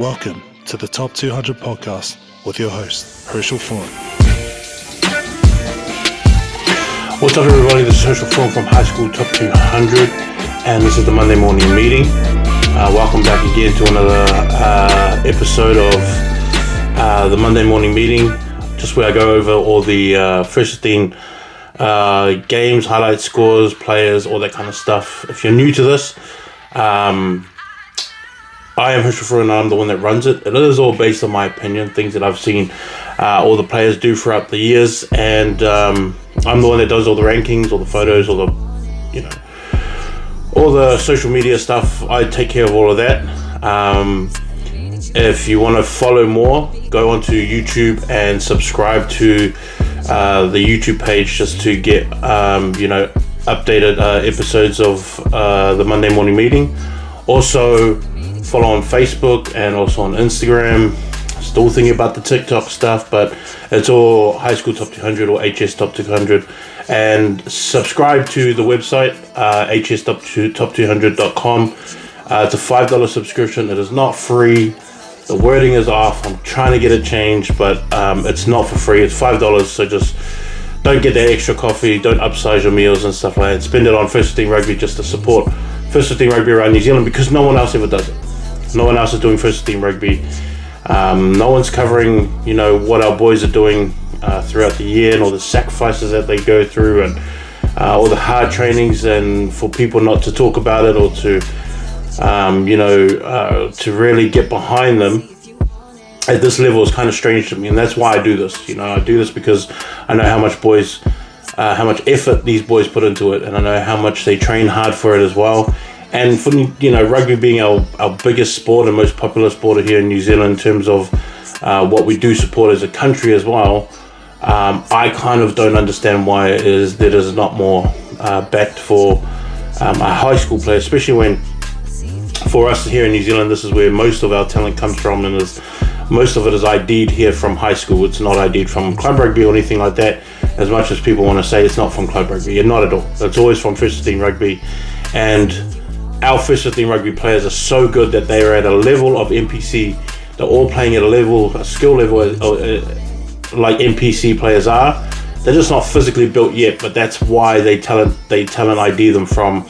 Welcome to the Top 200 podcast with your host, Herschel Fawn. What's up, everybody? This is Herschel Fawn from High School Top 200, and this is the Monday morning meeting. Welcome back again to another episode of the Monday morning meeting, just where I go over all the first 15 games, highlights, scores, players, all that kind of stuff. If you're new to this, I am Herschel Fawn and I'm the one that runs it. It is all based on my opinion, things that I've seen all the players do throughout the years, and I'm the one that does all the rankings, all the photos, all the social media stuff. I take care of all of that. If you want to follow more, go onto YouTube and subscribe to the YouTube page just to get updated episodes of the Monday morning meeting. Also follow on Facebook and also on Instagram. Still thinking about the TikTok stuff, but it's all High School Top 200 or HS Top 200. And subscribe to the website, hstop200.com. It's a $5 subscription. It is not free. The wording is off. I'm trying to get it changed, but it's not for free. It's $5, so just don't get that extra coffee. Don't upsize your meals and stuff like that. Spend it on First 15 Rugby just to support First 15 Rugby around New Zealand, because no one else ever does it. No one else is doing First 15 Rugby. No one's covering, what our boys are doing throughout the year and all the sacrifices that they go through and all the hard trainings, and for people not to talk about it or to, to really get behind them at this level is kind of strange to me, and that's why I do this. I do this because I know how much effort these boys put into it, and I know how much they train hard for it as well. And for rugby being our biggest sport and most popular sport here in New Zealand in terms of what we do support as a country as well, I kind of don't understand why it is that is not more backed for our high school players, especially when for us here in New Zealand, this is where most of our talent comes from, and most of it is ID'd here from high school. It's not ID'd from club rugby or anything like that, as much as people want to say it's not from club rugby. Not at all. It's always from First 15 Rugby, and our First 15 Rugby players are so good that they are at a level of NPC. They're all playing at a skill level like NPC players are. They're just not physically built yet, but that's why they talent ID them from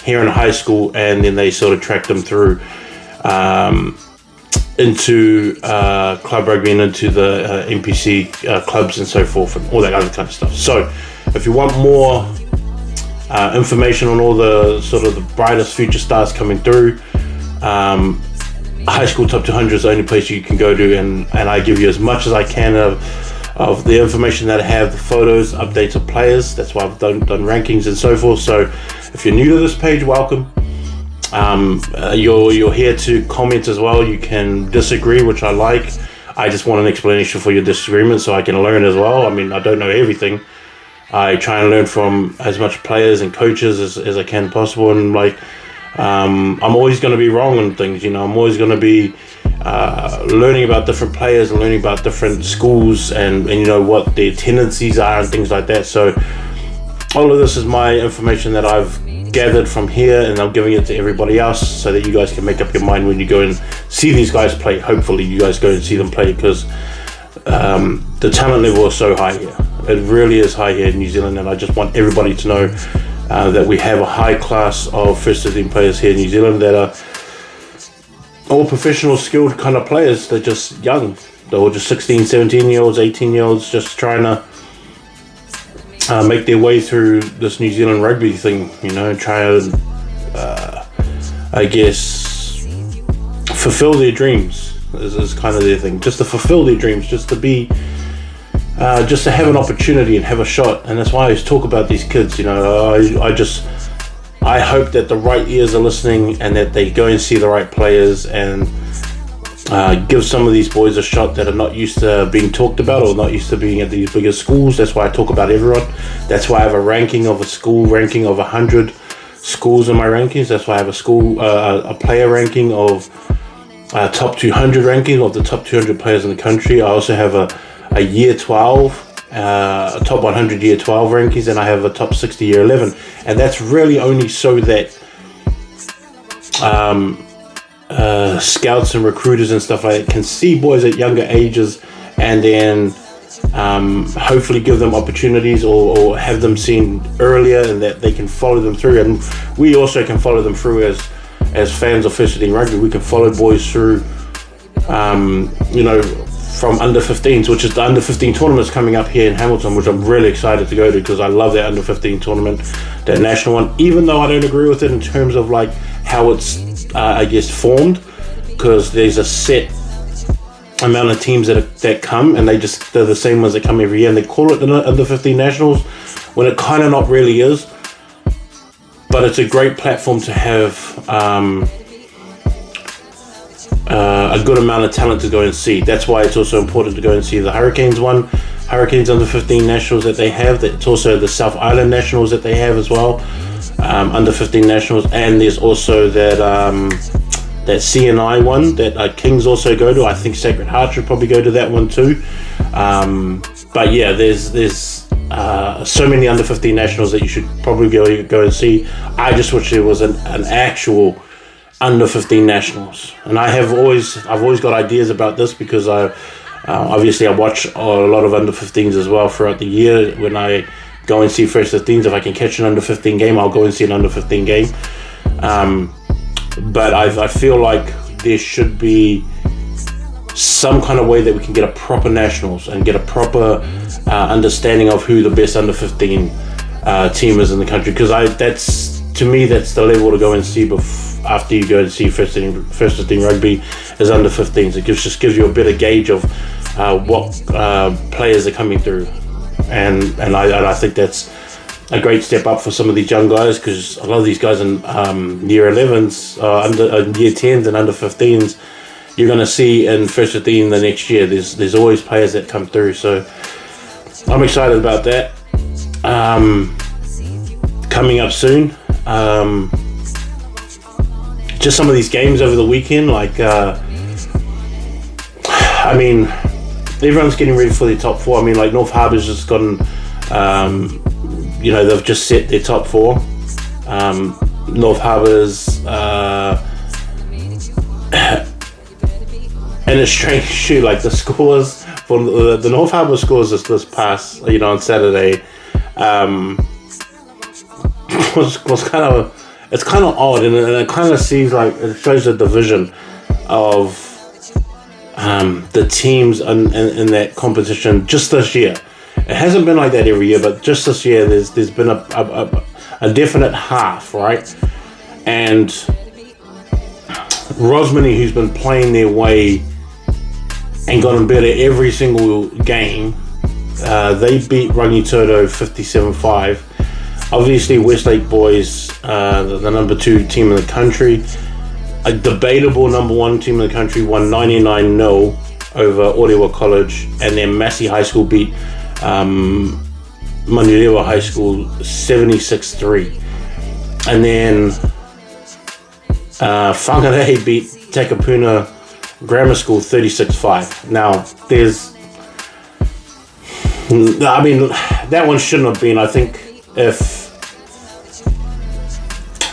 here in high school, and then they sort of track them through into club rugby and into the NPC clubs and so forth, and all that other kind of stuff. So if you want more information on all the sort of the brightest future stars coming through, High School Top 200 is the only place you can go to, and I give you as much as I can of the information that I have, the photos, updates of players. That's why I've done rankings and so forth. So if you're new to this page, welcome. You're here to comment as well. You can disagree, which I like. I just want an explanation for your disagreement so I can learn as well. I mean, I don't know everything. I try and learn from as much players and coaches as I can possible, and I'm always going to be wrong on things. I'm always going to be learning about different players and learning about different schools and what their tendencies are and things like that. So all of this is my information that I've gathered from here, and I'm giving it to everybody else so that you guys can make up your mind when you go and see these guys play. Hopefully you guys go and see them play, because the talent level is so high here. It really is high here in New Zealand, and I just want everybody to know that we have a high class of First 15 players here in New Zealand that are all professional, skilled kind of players. They're just young. They're all just 16, 17-year-olds, 18-year-olds, just trying to make their way through this New Zealand rugby thing, try and, I guess, fulfill their dreams is kind of their thing. Just to fulfill their dreams, just to be, just to have an opportunity and have a shot. And that's why I always talk about these kids, I hope that the right ears are listening and that they go and see the right players and give some of these boys a shot that are not used to being talked about or not used to being at these bigger schools. That's why I talk about everyone. That's why I have a ranking of a school ranking of 100 schools in my rankings. That's why I have a player ranking of top 200 ranking of the top 200 players in the country. I also have a year 12 a top 100 year 12 rankings, and I have a top 60 year 11, and that's really only so that scouts and recruiters and stuff like that can see boys at younger ages and then hopefully give them opportunities or have them seen earlier and that they can follow them through. And we also can follow them through as fans of First 15 Rugby. We can follow boys through, from under 15s, which is the under 15 tournaments coming up here in Hamilton, which I'm really excited to go to because I love that under 15 tournament, that national one, even though I don't agree with it in terms of like how it's formed, because there's a set amount of teams that come and they're the same ones that come every year, and they call it the under 15 nationals when it kind of not really is. But it's a great platform to have a good amount of talent to go and see. That's why it's also important to go and see the Hurricanes under 15 nationals that they have. It's also the South Island nationals that they have as well, under 15 nationals, and there's also that CNI one that Kings also go to. I think Sacred Heart should probably go to that one too. But yeah, there's so many under 15 nationals that you should probably go and see. I just wish there was an actual under 15 nationals, and I've always got ideas about this because I watch a lot of under 15s as well throughout the year. When I go and see first 15s, if I can catch an under 15 game, I'll go and see an under 15 game. But I feel like there should be some kind of way that we can get a proper nationals and get a proper understanding of who the best under 15 team is in the country, because that's the level to go and see after you go and see first 15 rugby is under 15s. It just gives you a better gauge of what players are coming through, and I think that's a great step up for some of these young guys, because a lot of these guys in year 11s, year 10s and under 15s, you're going to see in first 15 the next year. There's always players that come through, so I'm excited about that. Coming up soon, just some of these games over the weekend, everyone's getting ready for their top four. North Harbour's just gotten, they've just set their top four. North Harbour's, and it's strange too, the scores for the North Harbour scores this past, on Saturday, was kind of, it's kind of odd, and it kind of seems like it shows the division of the teams in that competition just this year. It hasn't been like that every year, but just this year there's been a definite half, right? And Rosmini, who's been playing their way and gotten better every single game, they beat Rangitoto 57-5. Obviously, Westlake boys, the number 2 team in the country, a debatable number 1 team in the country, won 99-0 over Orewa College, and then Massey High School beat Manurewa High School 76-3. And then Whangarei beat Takapuna Grammar School 36-5. Now, that one shouldn't have been, I think,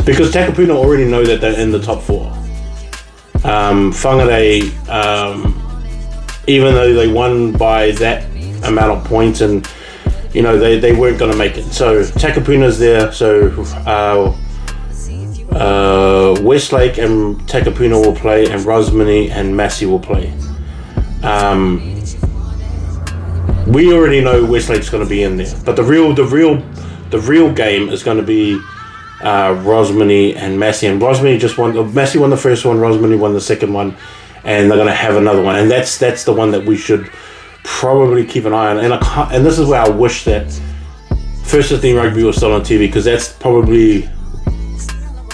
because Takapuna already know that they're in the top 4. Whangarei, even though they won by that amount of points, and they weren't going to make it. So Takapuna's there. So Westlake and Takapuna will play, and Rosmini and Massey will play. We already know Westlake's going to be in there, but the real game is going to be Rosmini and Massey. And Rosmini just won. Massey won the first one. Rosmini won the second one, and they're going to have another one. And that's the one that we should probably keep an eye on. And this is where I wish that First 15 Rugby was still on TV, because that's probably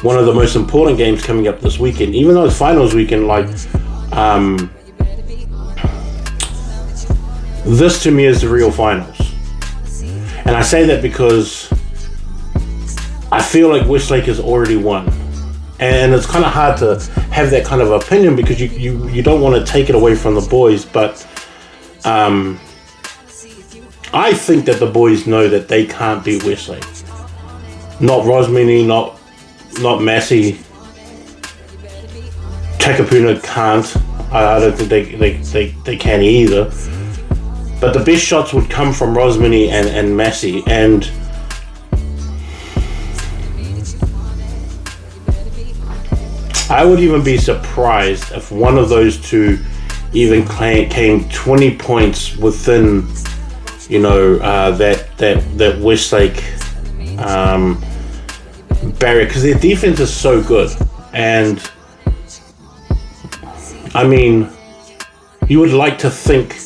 one of the most important games coming up this weekend. Even though it's finals weekend, this to me is the real finals. And I say that because I feel like Westlake has already won. And it's kind of hard to have that kind of opinion, because you don't want to take it away from the boys, but I think that the boys know that they can't beat Westlake. Not Rosmini, not Massey. Takapuna can't. I don't think they can either. But the best shots would come from Rosmini and Massey, and I would even be surprised if one of those two even came 20 points within, that Westlake barrier, because their defense is so good. And I mean, you would like to think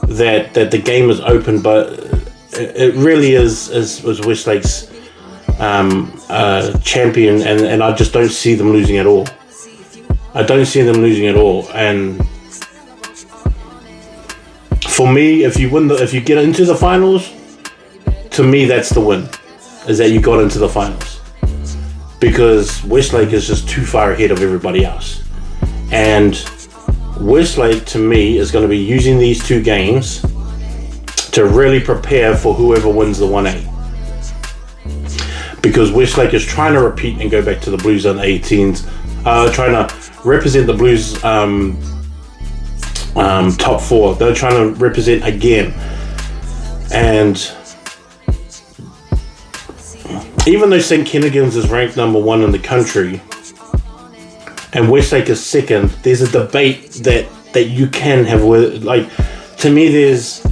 that the game is open, but it really is Westlake's champion, and I just don't see them losing at all. And for me, if you get into the finals, to me that's the win, is that you got into the finals, because Westlake is just too far ahead of everybody else. And Westlake, to me, is going to be using these two games to really prepare for whoever wins the 1A. Because Westlake is trying to repeat and go back to the Blues under 18s, trying to represent the Blues top four. They're trying to represent again. And even though St. Kennigan's is ranked number 1 in the country, and Westlake is second, there's a debate that you can have with, like, to me, there's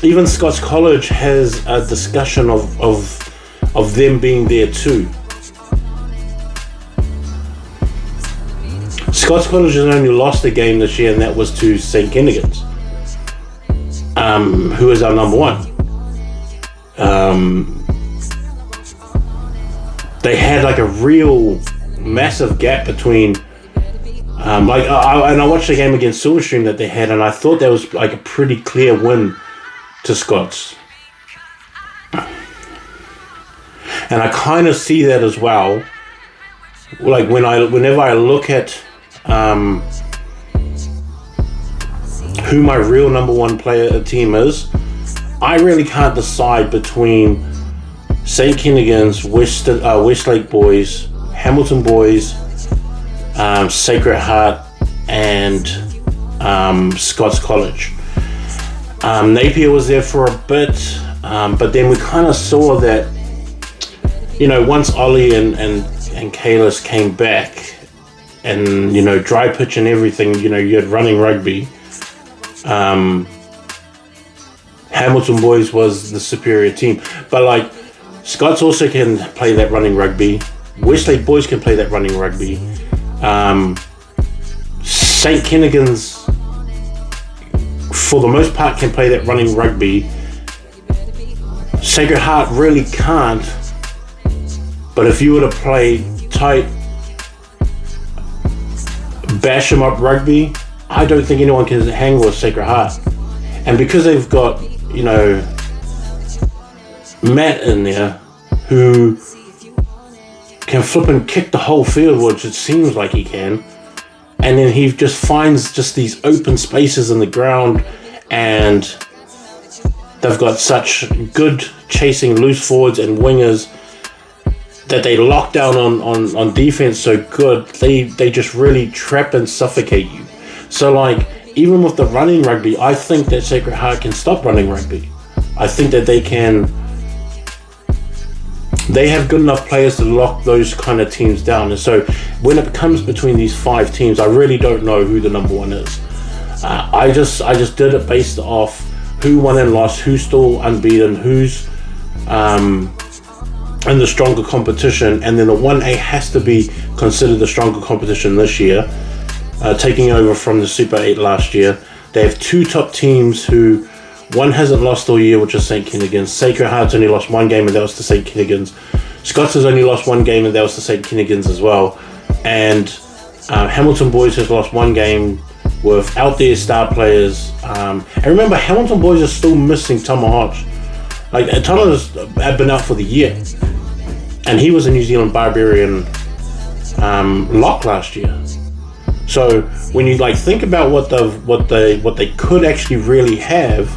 even Scots College has a discussion of them being there too. Scots College has only lost a game this year, and that was to St. Kennigan's, who is our number 1. They had like a real massive gap between and I watched the game against Silverstream that they had, and I thought that was like a pretty clear win to Scots, and I kind of see that as well. Like whenever I look at who my real number 1 player team is, I really can't decide between St. Kennigan's, Westlake boys, Hamilton boys, Sacred Heart, and Scots College. Napier was there for a bit, but then we kind of saw that, once Ollie and Kalis came back, and dry pitch and everything, you had running rugby. Hamilton boys was the superior team, but like Scots also can play that running rugby. Westlake boys can play that running rugby. St. Kennigan's, for the most part, can play that running rugby. Sacred Heart really can't. But if you were to play tight, bash 'em up rugby, I don't think anyone can hang with Sacred Heart. And because they've got, Matt in there, who can flip and kick the whole field, which it seems like he can, and then he just finds just these open spaces in the ground, and they've got such good chasing loose forwards and wingers that they lock down on defense so good, they just really trap and suffocate you. So like, even with the running rugby, I think that Sacred Heart can stop running rugby. I think that they have good enough players to lock those kind of teams down. And so when it comes between these 5 teams, I really don't know who the number 1 is. I just did it based off who won and lost, who's still unbeaten, who's in the stronger competition, and then the 1A has to be considered the stronger competition this year, taking over from the Super 8 last year. They have 2 top teams who, one hasn't lost all year, which is St. Kennigan's. Sacred Heart's only lost 1 game, and that was to St. Kennigan's. Scots has only lost 1 game, and that was to St. Kennigan's as well. And Hamilton Boys has lost 1 game without their star players. And remember, Hamilton Boys are still missing Tama Hodge. Like, Tama's been out for the year, and he was a New Zealand Barbarian lock last year. So when you think about what they could actually really have,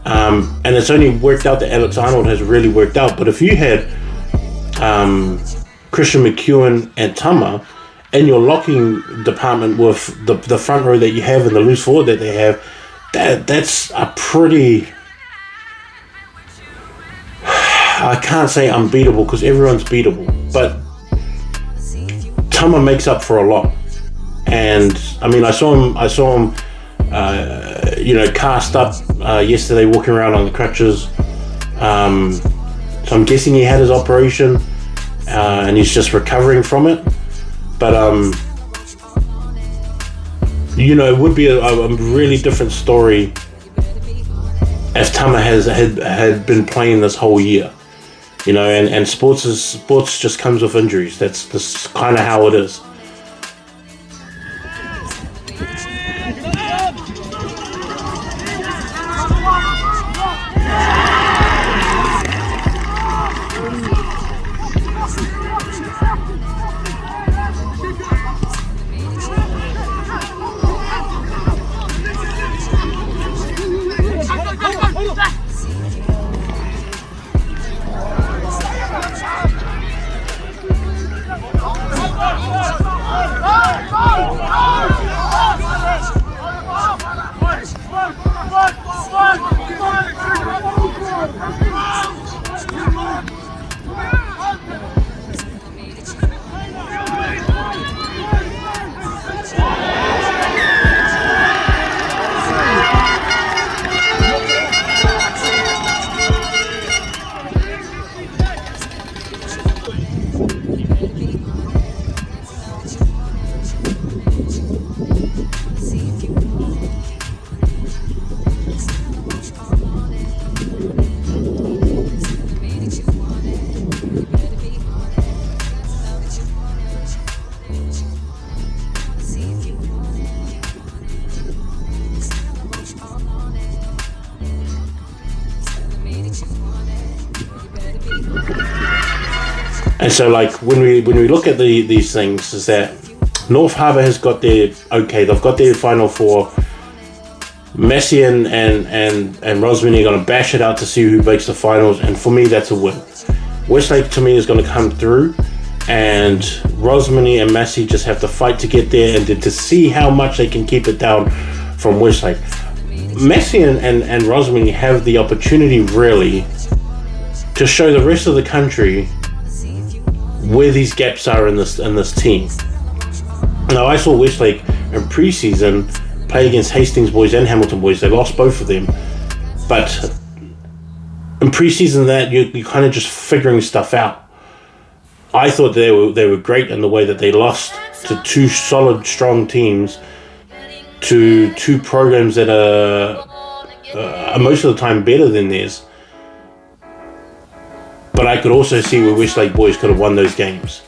and it's only worked out that Alex Arnold has really worked out. But if you had Christian McEwen and Tama, in your locking department with the front row that you have and the loose forward that they have, that's a pretty... I can't say unbeatable because everyone's beatable, but Tama makes up for a lot. And I mean, I saw him, cast up yesterday, walking around on the crutches. So I'm guessing he had his operation, and he's just recovering from it. But it would be a really different story if Tama had been playing this whole year. And sports just comes with injuries. That's kind of how it is. And so, like, when we look at these things, is that North Harbour has got they've got their Final Four. Messi and Rosmini are going to bash it out to see who makes the finals, and for me, that's a win. Westlake, to me, is going to come through, and Rosmini and Messi just have to fight to get there and to see how much they can keep it down from Westlake. Messi and Rosmini have the opportunity, really, to show the rest of the country where these gaps are in this team. Now, I saw Westlake in pre-season play against Hastings boys and Hamilton boys. They lost both of them, but in pre-season that you're kind of just figuring stuff out. I thought they were great in the way that they lost to two solid, strong teams, to two programs that are most of the time better than theirs. But I could also see where Westlake boys could have won those games,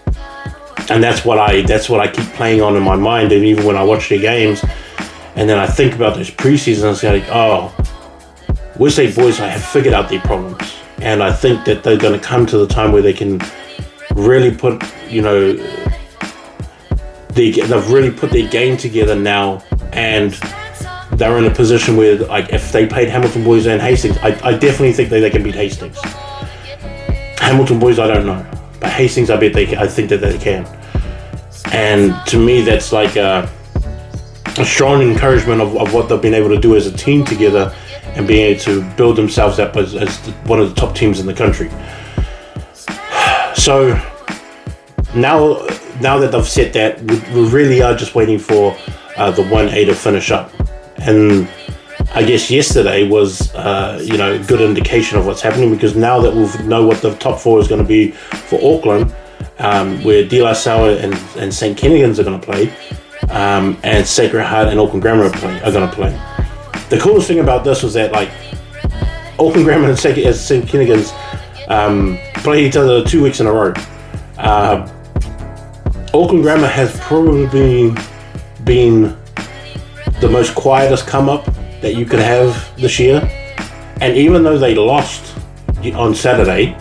and that's what I keep playing on in my mind. And even when I watch their games, and then I think about those preseasons, it's like, oh, Westlake boys have figured out their problems, and I think that they're going to come to the time where they can really put, they've really put their game together now, and they're in a position where, like, if they played Hamilton boys and Hastings, I definitely think they can beat Hastings. Hamilton boys, I don't know, but Hastings, I think that they can. And to me, that's like a strong encouragement of what they've been able to do as a team together and being able to build themselves up as one of the top teams in the country. So now that they've said that, we really are just waiting for the 1A to finish up. And I guess yesterday was, a good indication of what's happening, because now that we know what the top four is going to be for Auckland, where De La Salle and St. Kennigan's are going to play, and Sacred Heart and Auckland Grammar are going to play. The coolest thing about this was that, like, Auckland Grammar and St. Kennigan's play each other 2 weeks in a row. Auckland Grammar has probably been the most quietest come up that you could have this year, and even though they lost on Saturday,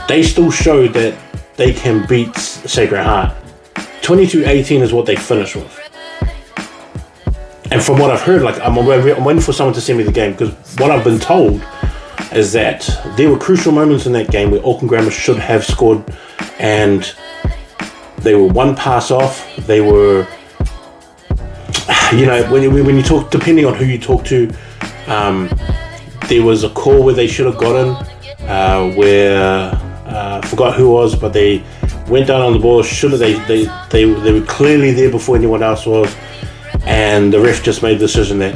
they still showed that they can beat Sacred Heart. 22-18 is what they finished with, and from what I've heard, like, I'm waiting for someone to send me the game, because what I've been told is that there were crucial moments in that game where Auckland Grammar should have scored, and They were one pass off. They were, when you talk, depending on who you talk to, there was a call where they should have gotten, where I forgot who it was, but they went down on the ball. Should have they were clearly there before anyone else was, and the ref just made the decision that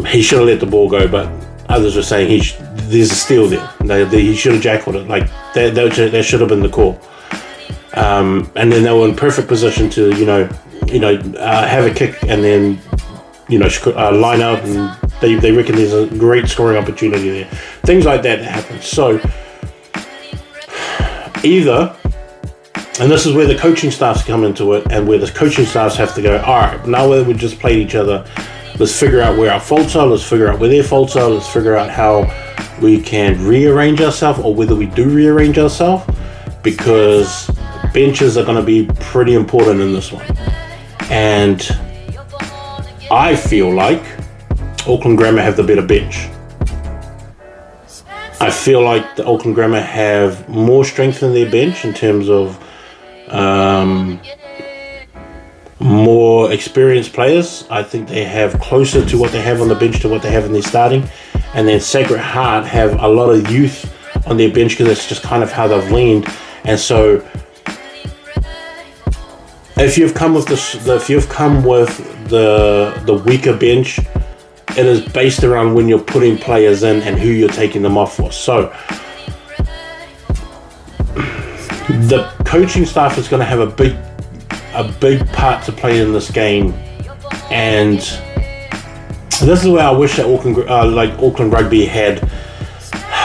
he should have let the ball go, but others were saying there's a steal there. He should have jackled it. Like that should have been the call. And then they were in perfect position to have a kick and then line out, and they reckon there's a great scoring opportunity there. Things like that happen. So either, and this is where the coaching staffs come into it, and where the coaching staffs have to go, all right, now that we just played each other, let's figure out where our faults are, let's figure out where their faults are, let's figure out how we can rearrange ourselves, or whether we do rearrange ourselves, because benches are going to be pretty important in this one. And I feel like Auckland Grammar have the better bench. I feel like the Auckland Grammar have more strength in their bench in terms of more experienced players. I think they have closer to what they have on the bench to what they have in their starting. And then Sacred Heart have a lot of youth on their bench because it's just kind of how they've leaned. And so if you've come with the weaker bench, it is based around when you're putting players in and who you're taking them off for. So the coaching staff is going to have a big part to play in this game, and this is where I wish that Auckland Rugby had,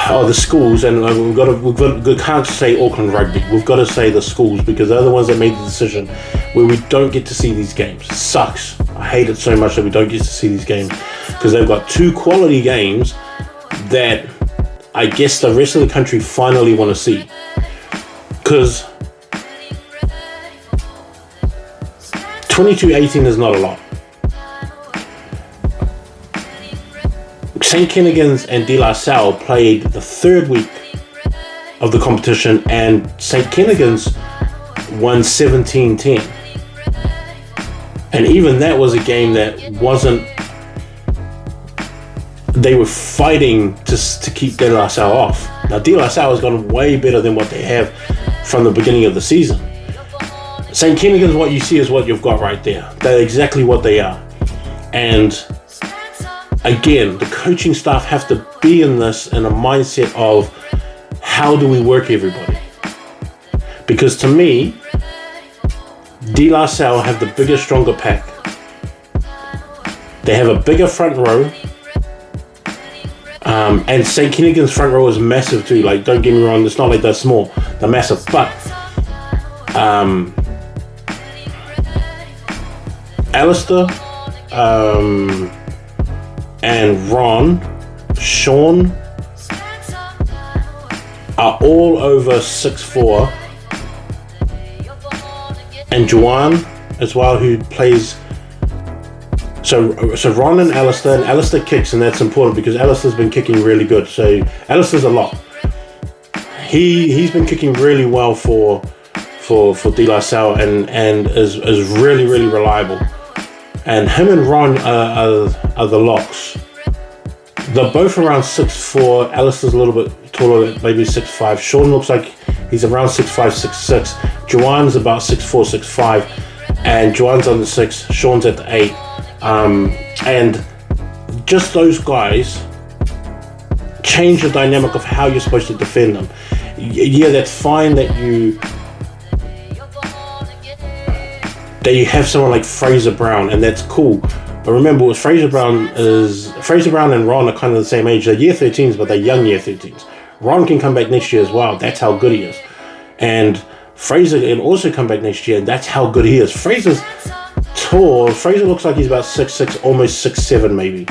the schools, and we can't say Auckland Rugby, we've got to say the schools, because they're the ones that made the decision where we don't get to see these games. It sucks. I hate it so much that we don't get to see these games, because they've got two quality games that I guess the rest of the country finally want to see. Because 22-18 is not a lot. St. Kennigan's and De La Salle played the third week of the competition, and St. Kennigan's won 17-10. And even that was a game that wasn't... They were fighting to keep De La Salle off. Now, De La Salle has gone way better than what they have from the beginning of the season. St. Kennigan's, what you see is what you've got right there. They're exactly what they are. And again, the coaching staff have to be in this in a mindset of how do we work everybody? Because to me, De La Salle have the bigger, stronger pack. They have a bigger front row. And St. Kennigan's front row is massive too. Like, don't get me wrong, it's not like they're small. They're massive. But Alistair and Sean are all over 6'4", and Juan as well, who plays. So Ron and Alistair kicks, and that's important because Alistair's been kicking really good. So Alistair's a lock. He's been kicking really well for De La Salle and is really, really reliable. And him and Ron are the locks. They're both around 6'4". Alistair's a little bit taller, maybe 6'5". Sean looks like he's around 6'5", 6'6". Juan's about 6'4", 6'5", and Juan's on the 6. Sean's at the 8. And just those guys change the dynamic of how you're supposed to defend them. Yeah, that's fine that you have someone like Fraser Brown, and that's cool. But remember, with Fraser Brown and Ron are kind of the same age. They're year 13s, but they're young year 13s. Ron can come back next year as well. That's how good he is. And Fraser can also come back next year, and that's how good he is. Fraser's tall. Fraser looks like he's about 6'6", almost 6'7", maybe.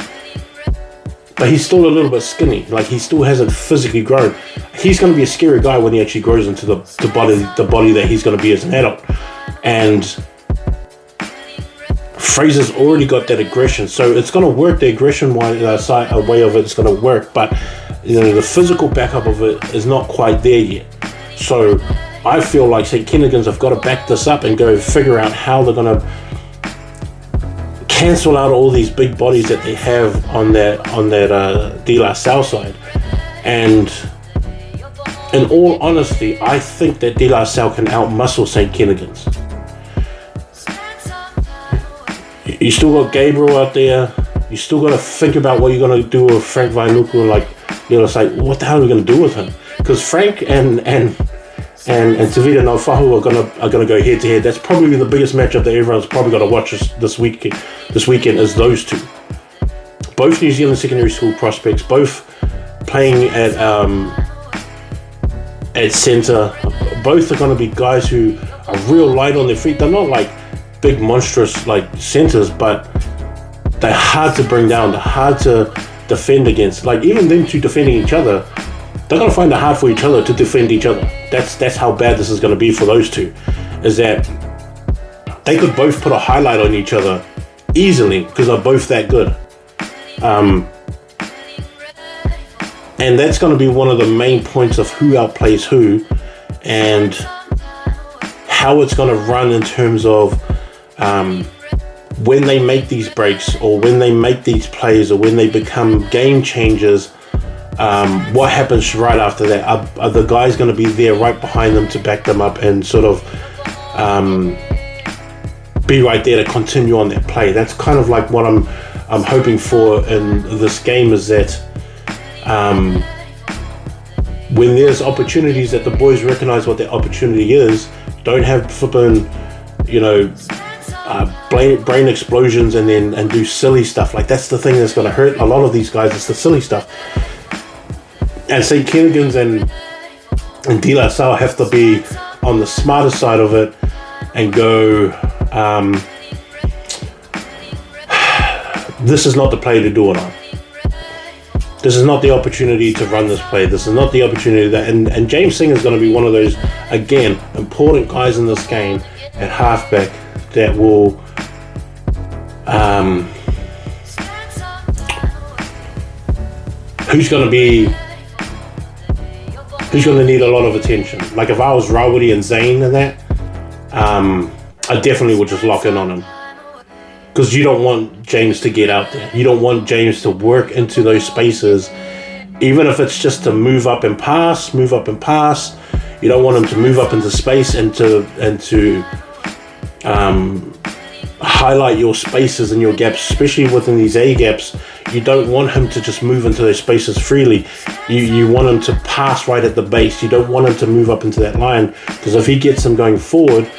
But he's still a little bit skinny. Like, he still hasn't physically grown. He's going to be a scary guy when he actually grows into the body that he's going to be as an adult. And Fraser's already got that aggression, so it's going to work. The aggression way of it's going to work, but the physical backup of it is not quite there yet. So I feel like St. Kennedy have got to back this up and go figure out how they're going to cancel out all these big bodies that they have on that De La Salle side. And in all honesty, I think that De La Salle can outmuscle St. Kennigan's. You still got Gabriel out there. You still got to think about what you're going to do with Frank Vainuku. Like, it's like, what the hell are we going to do with him? Because Frank and Tavita Naufahu are gonna go head to head. That's probably the biggest matchup that everyone's probably got to watch this weekend. This weekend is those two. Both New Zealand secondary school prospects, both playing at centre. Both are going to be guys who are real light on their feet. They're not like big monstrous like centres, but they're hard to bring down. They're hard to defend against. Like even them two defending each other, they're going to find it hard for each other to defend each other. That's how bad this is going to be for those two. Is that they could both put a highlight on each other easily because they're both that good. And that's going to be one of the main points of who outplays who and how it's going to run in terms of when they make these breaks or when they make these plays or when they become game changers. What happens right after that? Are the guys going to be there right behind them to back them up and sort of be right there to continue on that play? That's kind of like what I'm hoping for in this game, is that when there's opportunities that the boys recognize what their opportunity is, don't have flipping, brain explosions and do silly stuff. Like that's the thing that's going to hurt a lot of these guys. It's the silly stuff. And St. Kennigan's and De La Salle have to be on the smarter side of it and go, this is not the play to do it on. This is not the opportunity to run this play. This is not the opportunity that... And James Singer is going to be one of those, again, important guys in this game at halfback that will... who's going to need a lot of attention. Like if I was Rawati and Zane and that, I definitely would just lock in on him. Because you don't want James to get out there. You don't want James to work into those spaces, even if it's just to move up and pass. You don't want him to move up into space and to highlight your spaces and your gaps, especially within these A gaps. You don't want him to just move into those spaces freely. You want him to pass right at the base. You don't want him to move up into that line, because if he gets him going forward,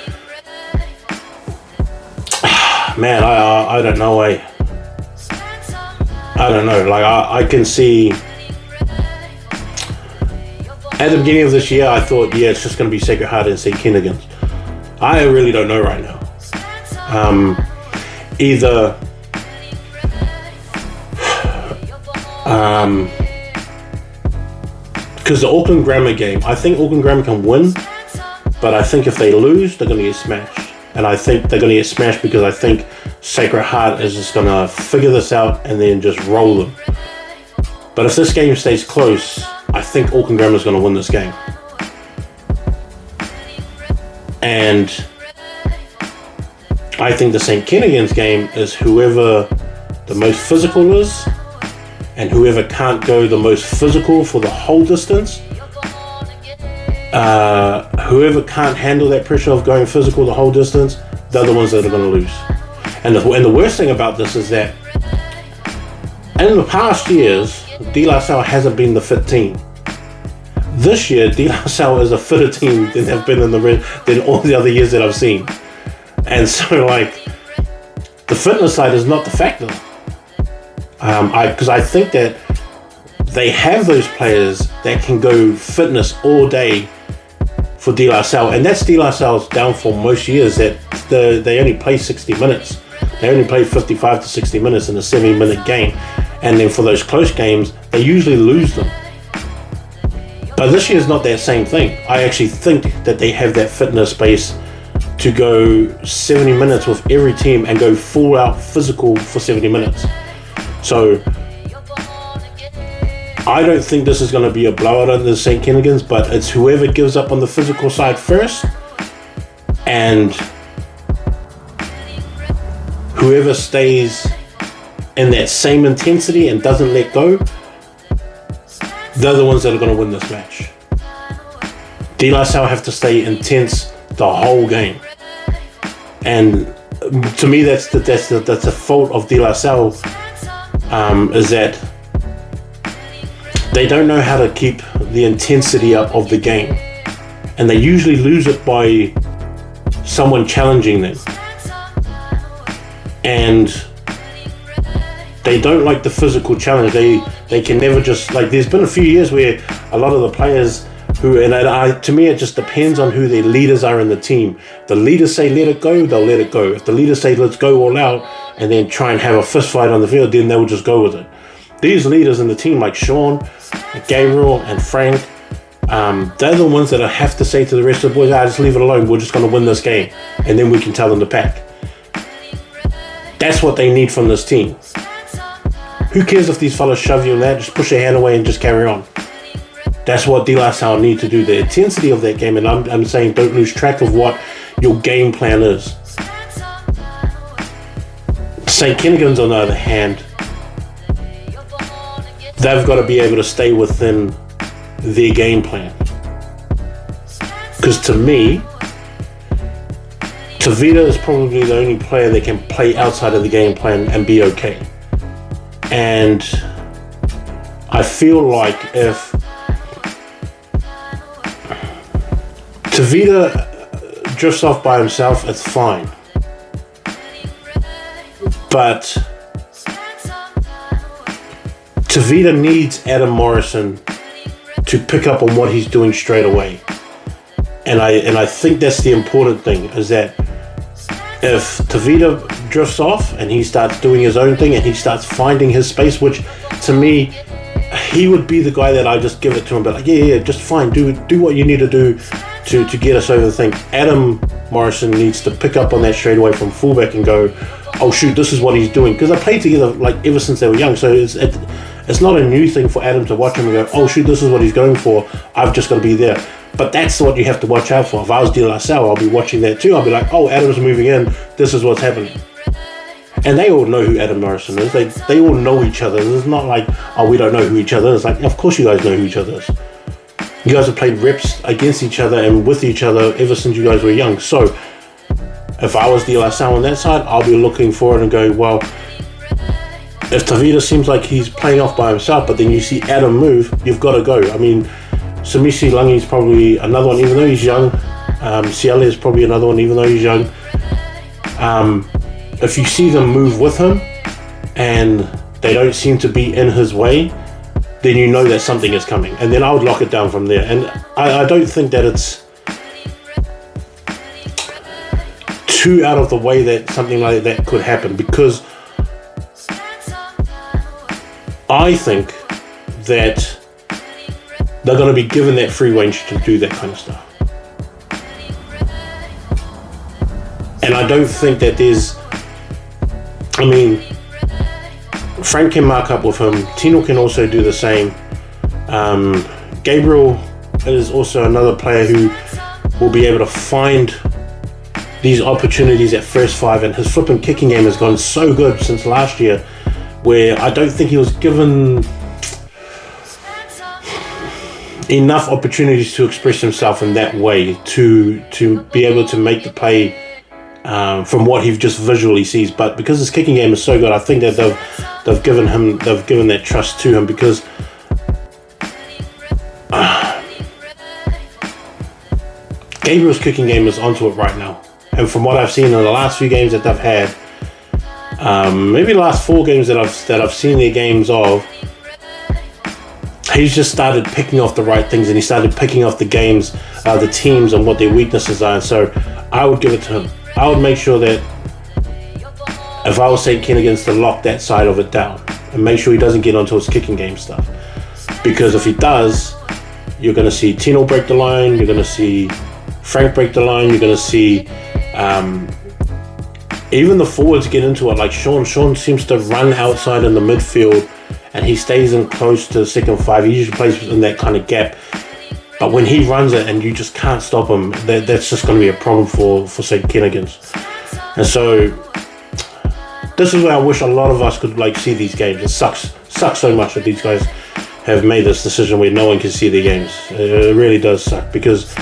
man, I don't know. I don't know. Like I can see at the beginning of this year, I thought, yeah, it's just going to be Sacred Heart and St. Kennigan's. I really don't know right now. Either because the Auckland Grammar game, I think Auckland Grammar can win, but I think if they lose, they're going to get smashed. And I think they're going to get smashed because I think Sacred Heart is just going to figure this out and then just roll them. But if this game stays close, I think Auckland Grammar is going to win this game. And I think the St. Kennigan's game is whoever the most physical is, and whoever can't go the most physical for the whole distance, whoever can't handle that pressure of going physical the whole distance, they're the ones that are going to lose. And the worst thing about this is that in the past years, De La Salle hasn't been the fit team. This year, De La Salle is a fitter team than they've been than all the other years that I've seen. And so, like, the fitness side is not the factor. Because I think that they have those players that can go fitness all day for De La Salle, and that's De La Salle's downfall most years, that they only play 60 minutes. They only play 55 to 60 minutes in a 70-minute game, and then for those close games, they usually lose them. But this year's not that same thing. I actually think that they have that fitness base to go 70 minutes with every team and go full out physical for 70 minutes. So I don't think this is going to be a blowout under the St. Kennigans, but it's whoever gives up on the physical side first, and whoever stays in that same intensity and doesn't let go, they're the ones that are going to win this match. De La Salle have to stay intense the whole game, and to me, that's the fault of De La Salle, is that they don't know how to keep the intensity up of the game, and they usually lose it by someone challenging them, and they don't like the physical challenge. They can never just, like, there's been a few years where a lot of the players who, and to me it just depends on who their leaders are in the team. If the leaders say let it go, they'll let it go. If the leaders say let's go all out and then try and have a fist fight on the field, then they'll just go with it. These leaders in the team, like Sean, Gabriel and Frank, they're the ones that have to say to the rest of the boys, just leave it alone, we're just going to win this game, and then we can tell them to pack. That's what they need from this team. Who cares if these fellas shove you in that? Just push your hand away and just carry on. That's what De La Salle need to do, the intensity of that game, and I'm saying don't lose track of what your game plan is. St. Kennigans, on the other hand, they've got to be able to stay within their game plan. Because to me, Tavita is probably the only player that can play outside of the game plan and be okay. And I feel like if Tavita drifts off by himself, it's fine. But Tavita needs Adam Morrison to pick up on what he's doing straight away. And I think that's the important thing, is that if Tavita drifts off and he starts doing his own thing and he starts finding his space, which to me, he would be the guy that I just give it to him, but like, yeah, just fine, do what you need to do to get us over the thing. Adam Morrison needs to pick up on that straight away from fullback and go, oh shoot, this is what he's doing. Because they played together like ever since they were young, so it's not a new thing for Adam to watch him and go, oh shoot, this is what he's going for, I've just got to be there. But that's what you have to watch out for. If I was De La Salle, I'll be watching that too. I'll be like, oh, Adam's moving in, this is what's happening. And they all know who Adam Morrison is. They all know each other. It's not like, oh, we don't know who each other is. Like, of course you guys know who each other is. You guys have played reps against each other and with each other ever since you guys were young. So if I was De La Salle on that side, I'll be looking for it and going, well, if Tavita seems like he's playing off by himself, but then you see Adam move, you've got to go. I mean, Samisi Langi is probably another one, even though he's young. Ciele is probably another one, even though he's young. If you see them move with him and they don't seem to be in his way, then you know that something is coming. And then I would lock it down from there. And I don't think that it's too out of the way that something like that could happen, because I think that they're going to be given that free range to do that kind of stuff. And I don't think that Frank can mark up with him. Tino can also do the same. Gabriel is also another player who will be able to find these opportunities at first five, and his flipping kicking game has gone so good since last year, where I don't think he was given enough opportunities to express himself in that way to be able to make the play from what he just visually sees. But because his kicking game is so good, I think that they've given that trust to him, because Gabriel's kicking game is onto it right now. And from what I've seen in the last few games that they've had, maybe the last 4 games that I've seen their games of, he's just started picking off the right things, and he started picking off the games, the teams, and what their weaknesses are. And so I would give it to him. I would make sure that if I was St. Kennigans, to lock that side of it down and make sure he doesn't get onto his kicking game stuff. Because if he does, you're going to see Tino break the line, you're going to see Frank break the line, you're going to see even the forwards get into it. Like Sean seems to run outside in the midfield and he stays in close to second 5. He usually plays in that kind of gap. But when he runs it and you just can't stop him, that's just going to be a problem for St. Kennegans. And so this is where I wish a lot of us could like see these games. It sucks so much that these guys have made this decision where no one can see their games. It really does suck, because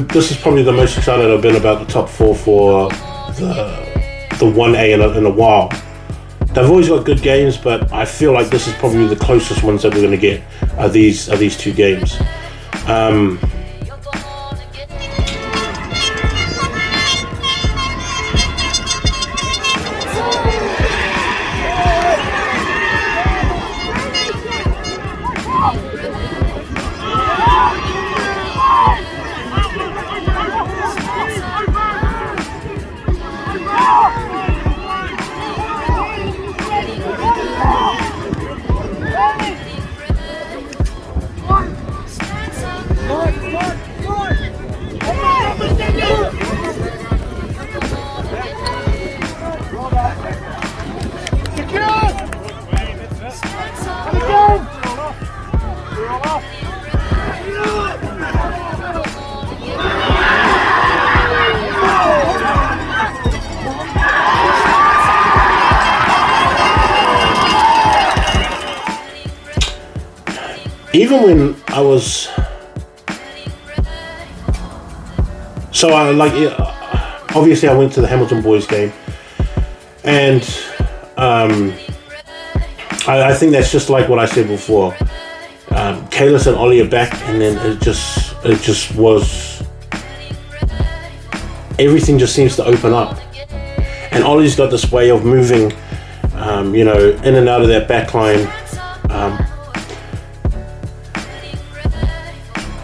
this is probably the most excited I've been about the top 4 for the 1A in a while. They've always got good games, but I feel like this is probably the closest ones that we're going to get are these 2 games. Even when I was, so I like, obviously I went to the Hamilton boys game, and I think that's just like what I said before. Kalis and Ollie are back, and then it just was, everything just seems to open up, and Ollie's got this way of moving, in and out of that back line.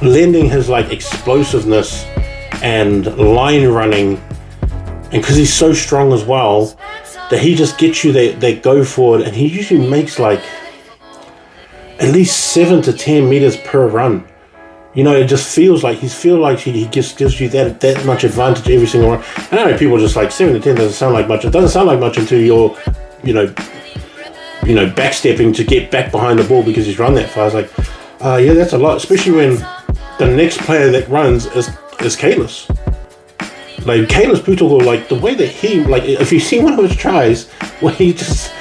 Lending his like explosiveness and line running, and because he's so strong as well, that he just gets you they go forward, and he usually makes like at least 7 to 10 meters per run. It just feels like he just gives you that much advantage every single run. And I know people are just like 7 to 10 doesn't sound like much. It doesn't sound like much until you're backstepping to get back behind the ball because he's run that far. It's like, yeah, that's a lot, especially when the next player that runs is Kalis. Like Kalis Putogo, like the way that he, like if you see one of his tries where he just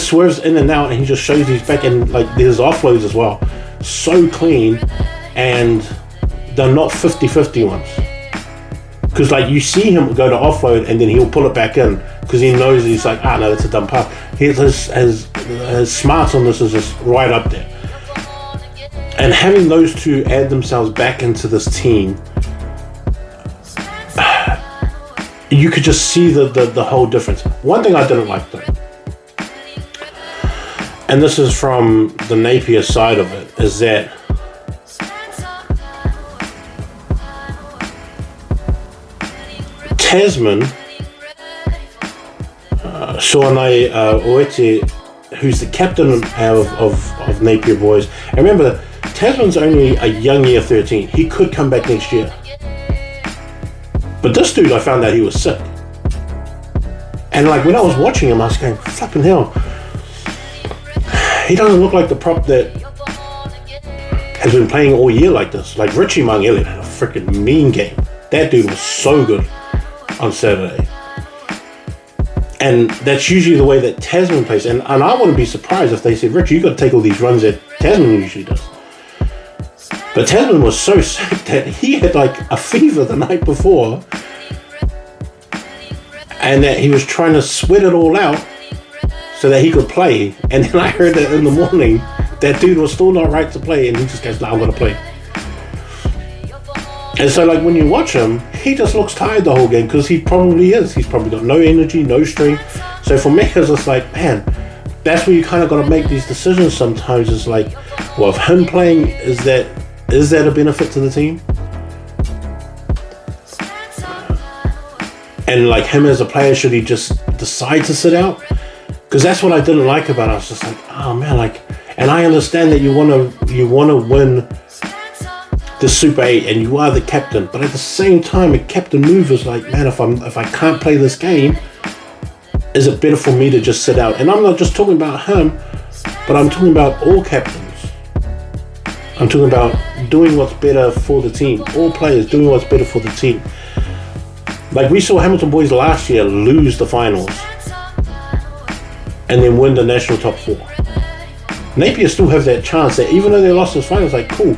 swerves in and out and he just shows he's back, and like there's offloads as well, so clean, and they're not 50-50 ones. Because like you see him go to offload and then he'll pull it back in because he knows he's like, no, that's a dumb pass. His smarts on this is just right up there. And having those two add themselves back into this team, you could just see the whole difference. One thing I didn't like though, and this is from the Napier side of it, is that Tasman, Seanai Oete, who's the captain of Napier boys, and remember, Tasman's only a young year 13. He could come back next year. But this dude, I found out he was sick. And like when I was watching him, I was going, flipping hell. He doesn't look like the prop that has been playing all year like this. Like Richie Mangele had a freaking mean game. That dude was so good on Saturday. And that's usually the way that Tasman plays. And I wouldn't be surprised if they said, Richie, you got to take all these runs that Tasman usually does. But Tasman was so sick that he had like a fever the night before, and that he was trying to sweat it all out so that he could play. And then I heard that in the morning that dude was still not right to play, and he just goes, I'm going to play. And so like when you watch him, he just looks tired the whole game, because he probably is. He's probably got no energy, no strength. So for me, it's just like, man, that's where you kind of got to make these decisions sometimes. It's like, well, if him playing, is that a benefit to the team? And like him as a player, should he just decide to sit out? Because that's what I didn't like about it. I was just like, oh man, like, and I understand that you want to win the Super 8 and you are the captain, but at the same time, a captain move is like, man, if I can't play this game, is it better for me to just sit out? And I'm not just talking about him, but I'm talking about all captains. I'm talking about doing what's better for the team. All players doing what's better for the team. Like we saw Hamilton boys last year lose the finals and then win the national top 4. Napier still have that chance that even though they lost his finals, like cool.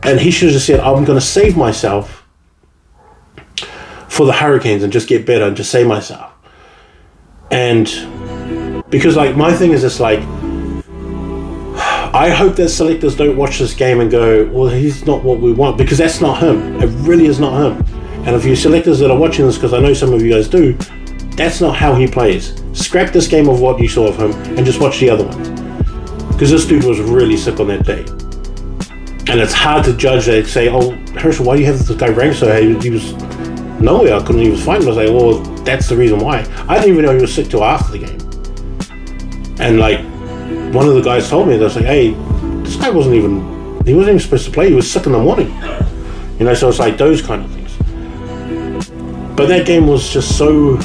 And he should have just said, I'm going to save myself for the Hurricanes and just get better and just save myself. And because like my thing is just like, I hope that selectors don't watch this game and go, well, he's not what we want, because that's not him. It really is not him. And if you selectors that are watching this, because I know some of you guys do, that's not how he plays. Scrap this game of what you saw of him and just watch the other ones. Because this dude was really sick on that day. And it's hard to judge that, say, oh, Herschel, why do you have this guy ranked so high? He was nowhere. I couldn't even find him. I was like, well, that's the reason why. I didn't even know he was sick till after the game. And like, one of the guys told me, they was like, hey, this guy wasn't even supposed to play. He was sick in the morning. You know, so it's like those kind of things. But that game was just so,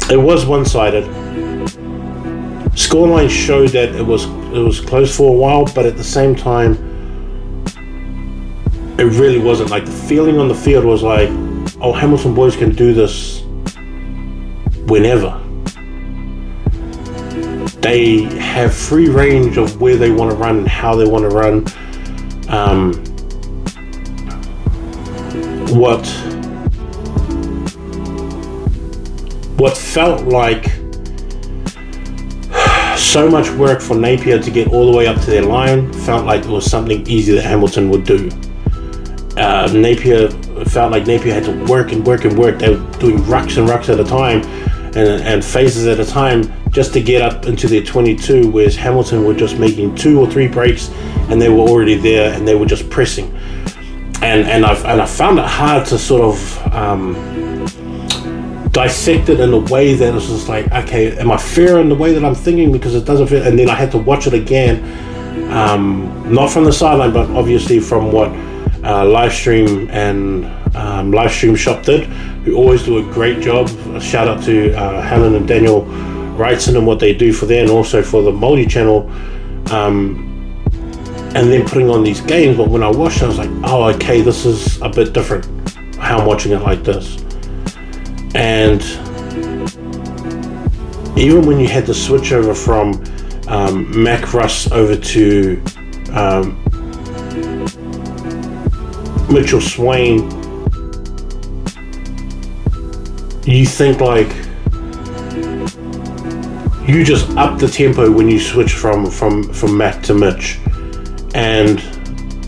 it was one-sided. Scoreline showed that it was close for a while, but at the same time, it really wasn't. Like the feeling on the field was like, oh, Hamilton boys can do this whenever. They have free range of where they want to run and how they want to run. What felt like so much work for Napier to get all the way up to their line felt like it was something easy that Hamilton would do. Napier felt like Napier had to work and work and work. They were doing rucks and rucks at a time and phases at a time just to get up into their 22, whereas Hamilton were just making 2 or 3 breaks and they were already there and they were just pressing. And I found it hard to sort of dissect it in a way that it was just like, okay, am I fair in the way that I'm thinking, because it doesn't fit? And then I had to watch it again, not from the sideline, but obviously from what Livestream and Livestream Shop did, who always do a great job. A shout out to Helen and Daniel Wrightson and what they do for there, and also for the multi-channel, and then putting on these games. But when I watched it, I was like, oh, okay, this is a bit different how I'm watching it like this. And even when you had the switch over from Mac Russ over to Mitchell Swain, you think like you just up the tempo when you switch from Mac to Mitch. And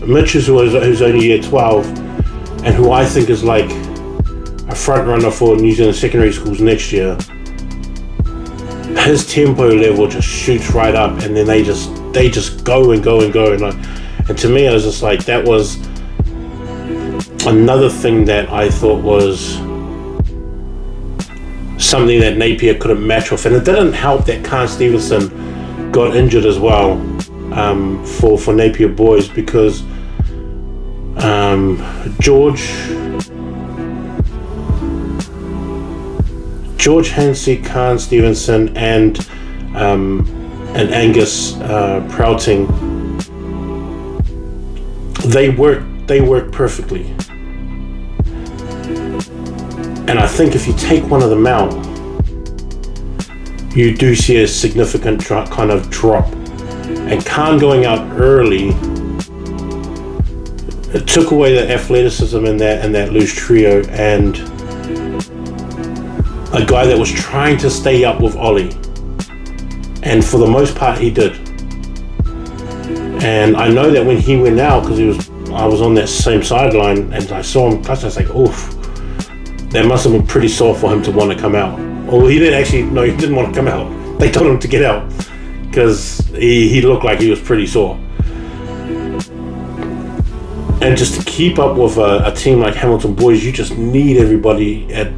Mitch who's only year 12 and who I think is like a front runner for New Zealand secondary schools next year, his tempo level just shoots right up, and then they just go and go and go, and to me I was just like, that was another thing that I thought was something that Napier couldn't match off. And it didn't help that Khan Stevenson got injured as well for Napier boys, because George Hansey, Khan Stevenson, and Angus Prouting, they work perfectly. And I think if you take one of them out, you do see a significant kind of drop. And Khan going out early, it took away the athleticism in that loose trio, and a guy that was trying to stay up with Ollie, and for the most part he did. And I know that when he went out, because I was on that same sideline and I saw him clutch, I was like, oof, that must have been pretty sore for him to want to come out. Or he didn't want to come out. They told him to get out because he looked like he was pretty sore. And just to keep up with a team like Hamilton boys, you just need everybody at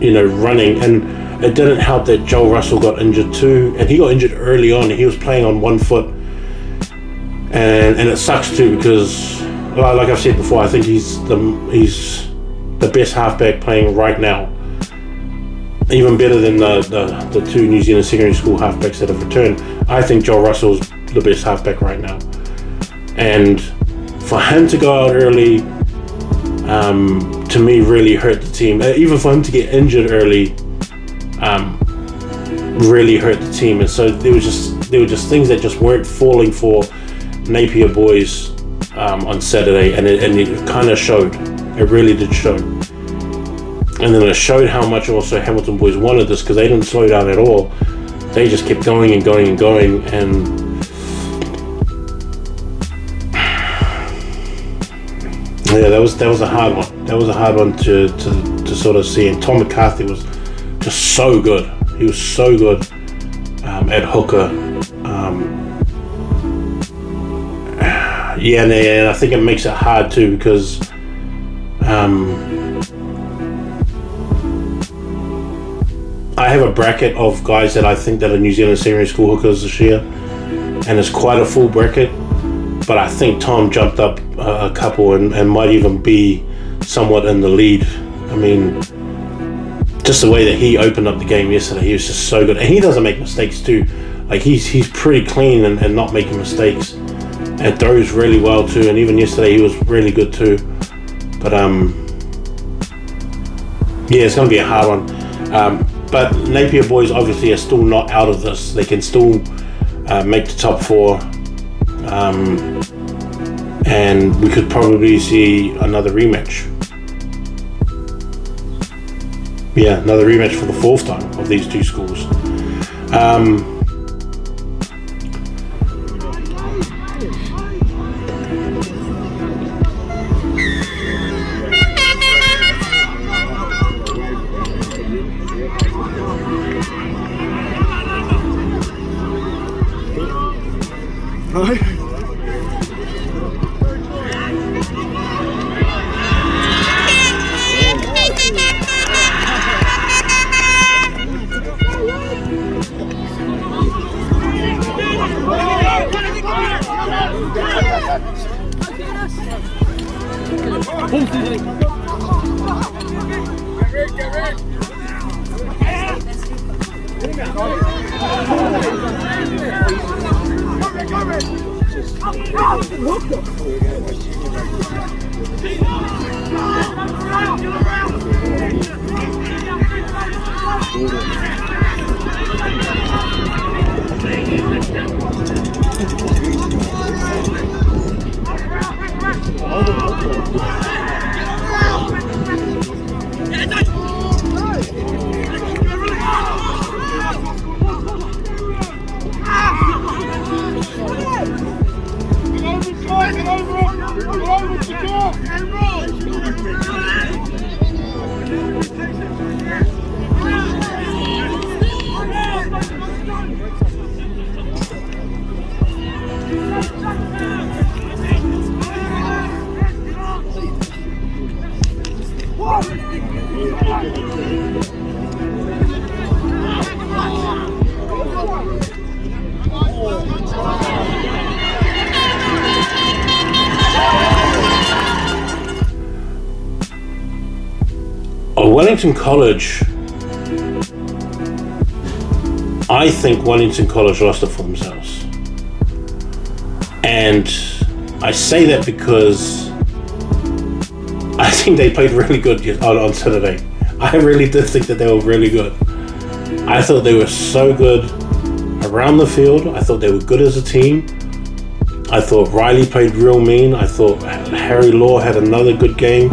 running. And it didn't help that Joel Russell got injured too, and he got injured early on. He was playing on one foot, and it sucks too, because like I've said before, I think he's the best halfback playing right now. Even better than the two New Zealand secondary school halfbacks that have returned. I think Joel Russell's the best halfback right now. And for him to go out early, to me, really hurt the team. Even for him to get injured early, really hurt the team. And so there were just things that just weren't falling for Napier boys on Saturday, and it kind of showed. It really did show. And then it showed how much also Hamilton boys wanted this, because they didn't slow down at all. They just kept going and going and going, and yeah, that was a hard one. That was a hard one to sort of see. And Tom McCarthy was just so good. He was so good at hooker. Yeah, and I think it makes it hard too, because I have a bracket of guys that I think that are New Zealand secondary school hookers this year, and it's quite a full bracket. But I think Tom jumped up a couple and might even be somewhat in the lead. I mean, just the way that he opened up the game yesterday, he was just so good. And he doesn't make mistakes too. Like, he's pretty clean and not making mistakes. And throws really well too. And even yesterday he was really good too. But yeah, it's going to be a hard one. But Napier boys obviously are still not out of this. They can still make the top four. And we could probably see another rematch. Yeah, another rematch for the fourth time of these two schools. Wellington College, I think Wellington College lost it for themselves. And I say that because I think they played really good on Saturday. I really did think that they were really good. I thought they were so good around the field. I thought they were good as a team. I thought Riley played real mean. I thought Harry Law had another good game.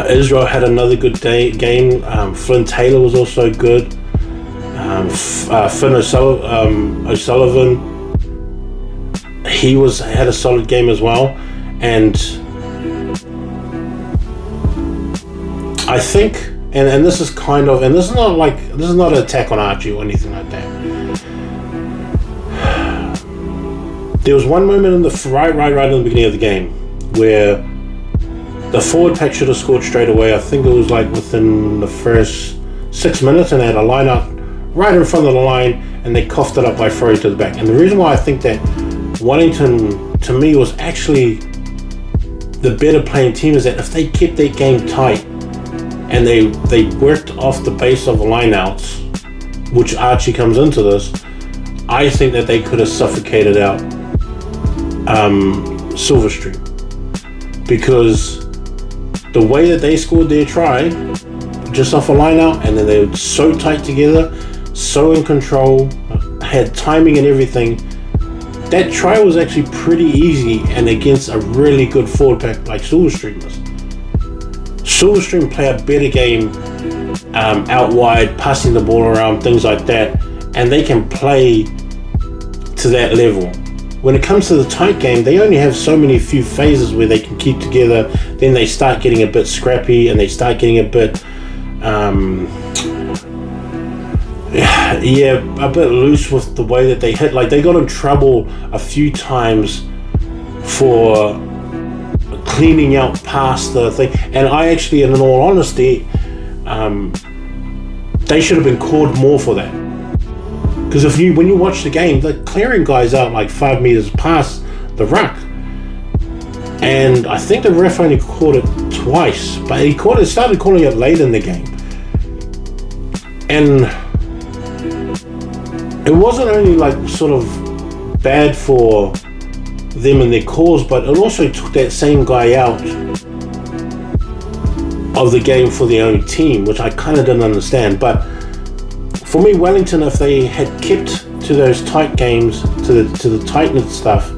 Israel had another good game. Flynn Taylor was also good. Finn O'Sullivan, he had a solid game as well. And I think, and this is kind of, and this is not an attack on Archie or anything like that. There was one moment in the right in the beginning of the game where the forward pack should have scored straight away. I think it was like within the first 6 minutes, and they had a line up right in front of the line, and they coughed it up by throwing to the back. And the reason why I think that Wellington, to me, was actually the better playing team is that if they kept their game tight and they worked off the base of lineouts, which Archie comes into this, I think that they could have suffocated out Silverstream, because the way that they scored their try, just off a lineout, and then they were so tight together, so in control, had timing and everything. That try was actually pretty easy, and against a really good forward pack like Silverstream was. Silverstream play a better game out wide, passing the ball around, things like that, and they can play to that level. When it comes to the tight game, they only have so many few phases where they can keep together, then they start getting a bit scrappy and they start getting a bit a bit loose with the way that they hit. Like, they got in trouble a few times for cleaning out past the thing, and I actually, in all honesty, they should have been called more for that, because when you watch the game, they're clearing guys out like 5 meters past the ruck, and I think the ref only called it twice, but he started calling it late in the game. And it wasn't only like sort of bad for them and their cause, but it also took that same guy out of the game for their own team, which I kind of didn't understand. But for me, Wellington, if they had kept to those tight games, to the tight knit stuff,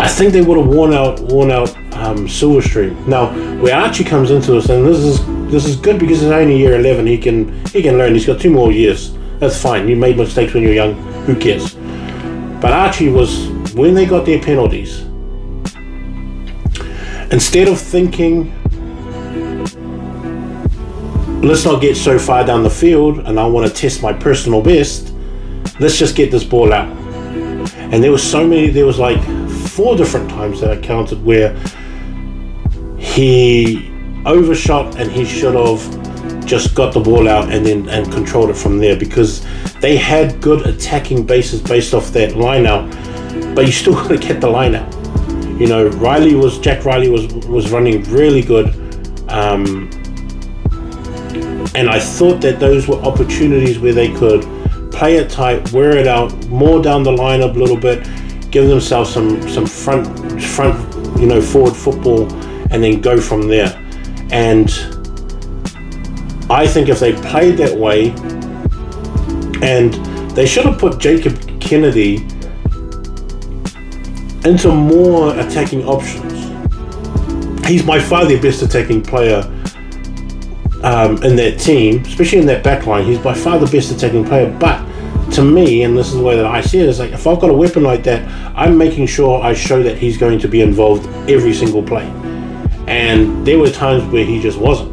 I think they would have worn out Silverstream. Now, where Archie comes into this, and this is good because he's only year 11. He can learn. He's got 2 more years. That's fine. You made mistakes when you're young. Who cares? But Archie was, when they got their penalties, instead of thinking, let's not get so far down the field and I want to test my personal best, let's just get this ball out. And there was like 4 different times that I counted where he overshot and he should have just got the ball out and controlled it from there, because they had good attacking bases based off that line out, but you still got to get the line out. You know, Jack Riley was running really good, and I thought that those were opportunities where they could play it tight, wear it out, more down the line a little bit, give themselves some front, forward football, and then go from there. And I think if they played that way, and they should have put Jacob Kennedy into more attacking options. He's by far their best attacking player in that team, especially in that back line. He's by far the best attacking player. But to me, and this is the way that I see it, is like, if I've got a weapon like that, I'm making sure I show that he's going to be involved every single play. And there were times where he just wasn't.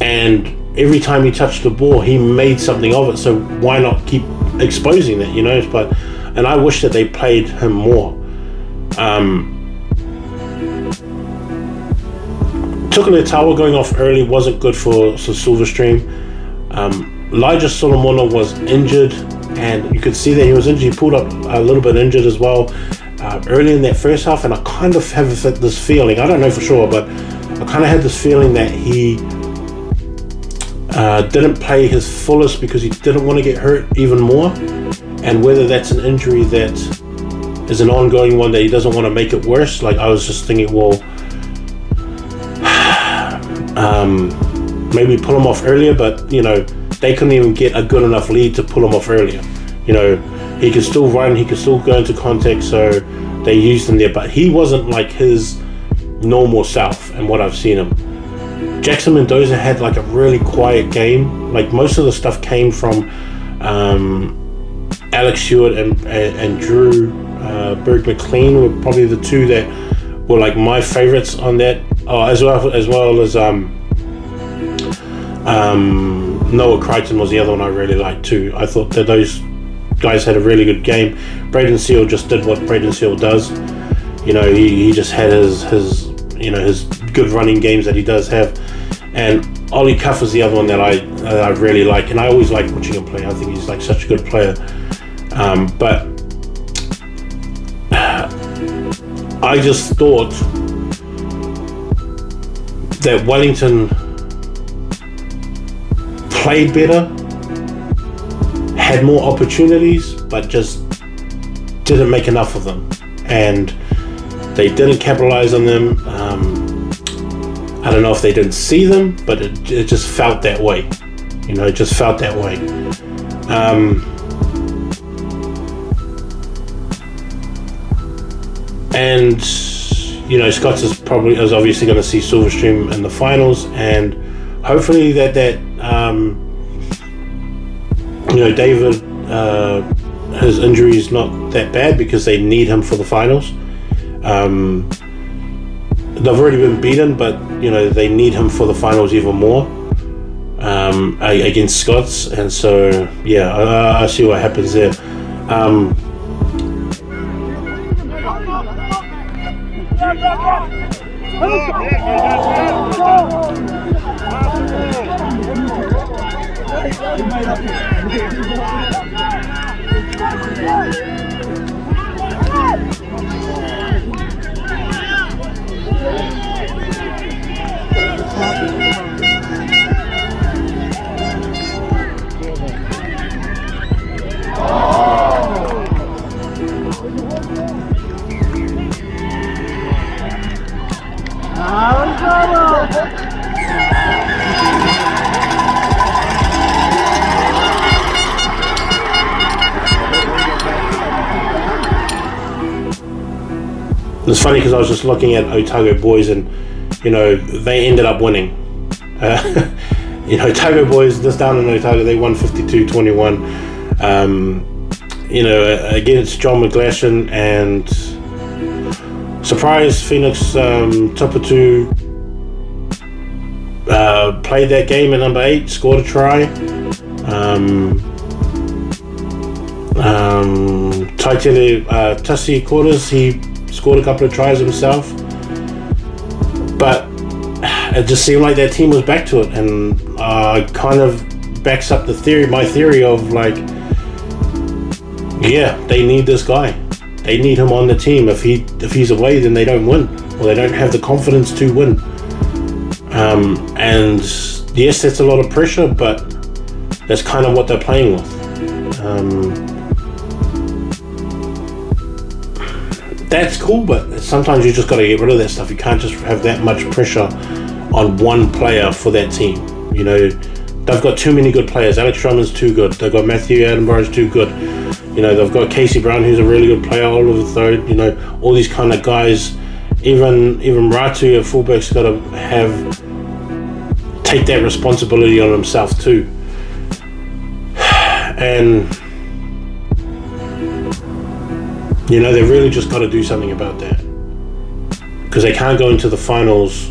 And every time he touched the ball, he made something of it. So why not keep exposing that, and I wish that they played him more. Tukuletawa going off early wasn't good for Silverstream. Elijah Solomona was injured, and you could see that he was injured. He pulled up a little bit injured as well early in that first half, and I kind of have this feeling, I don't know for sure, but I kind of had this feeling that he didn't play his fullest because he didn't want to get hurt even more, and whether that's an injury that is an ongoing one that he doesn't want to make it worse. Like, I was just thinking, well, maybe pull him off earlier, but they couldn't even get a good enough lead to pull him off earlier. He could still run, he could still go into contact, so they used him there, but he wasn't like his normal self and what I've seen him. Jackson Mendoza had like a really quiet game. Like, most of the stuff came from Alex Stewart and Drew Berg McLean were probably the 2 that were like my favorites on that, as well as Noah Crichton was the other one I really liked too. I thought that those guys had a really good game. Braden Seal just did what Braden Seal does. He just had his good running games that he does have. And Ollie Cuff is the other one that I really like, and I always like watching him play. I think he's like such a good player. But I just thought that Wellington played better, had more opportunities, but just didn't make enough of them, and they didn't capitalize on them. I don't know if they didn't see them, but it just felt that way. It just felt that way. And Scots is obviously going to see Silverstream in the finals, and hopefully that David, his injury is not that bad, because they need him for the finals. They've already been beaten, but they need him for the finals even more against Scots, and so I see what happens there. It's funny because I was just looking at Otago boys, and they ended up winning. Otago boys, just down in Otago, they won 52-21. Against John McGlashan, and surprise, Phoenix Tupatu played that game at number 8, scored a try. Taitele Tassi Quarters, he scored a couple of tries himself, but it just seemed like that team was back to it, and kind of backs up my theory of they need this guy. They need him on the team. If he's away, then they don't win, or they don't have the confidence to win. And yes, that's a lot of pressure, but that's kind of what they're playing with. That's cool, but sometimes you just got to get rid of that stuff. You can't just have that much pressure on one player for that team. They've got too many good players. Alex Drummond's too good. They've got Matthew Attenborough's too good. They've got Casey Brown, who's a really good player, Oliver Thode, all these kind of guys. Even Ratu, a fullback's got to take that responsibility on himself too. And they've really just got to do something about that, because they can't go into the finals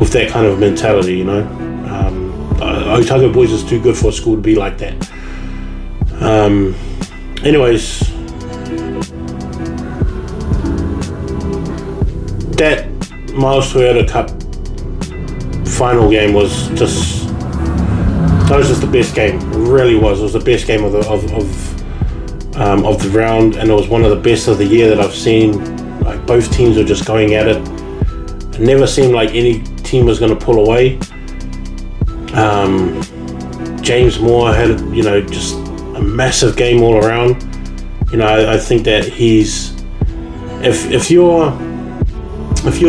with that kind of mentality. Otago boys is too good for a school to be like that. Anyways, that Miles Toyota Cup final game was just the best game. It really was. It was the best game of the round, and it was one of the best of the year that I've seen. Both teams were just going at it. It never seemed like any team was going to pull away. James Moore had just a massive game all around. I think that he's if you're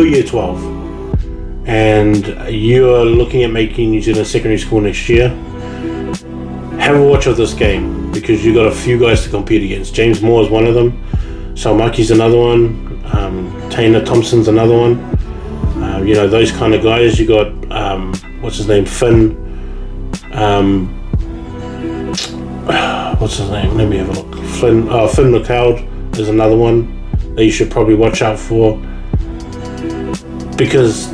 year 12 and you're looking at making New Zealand secondary school next year, have a watch of this game, because you got a few guys to compete against. James Moore is one of them. Salmaki's another one. Taina Thompson's another one. Those kind of guys. You got what's his name, Finn. What's his name? Let me have a look. Finn McLeod is another one that you should probably watch out for, because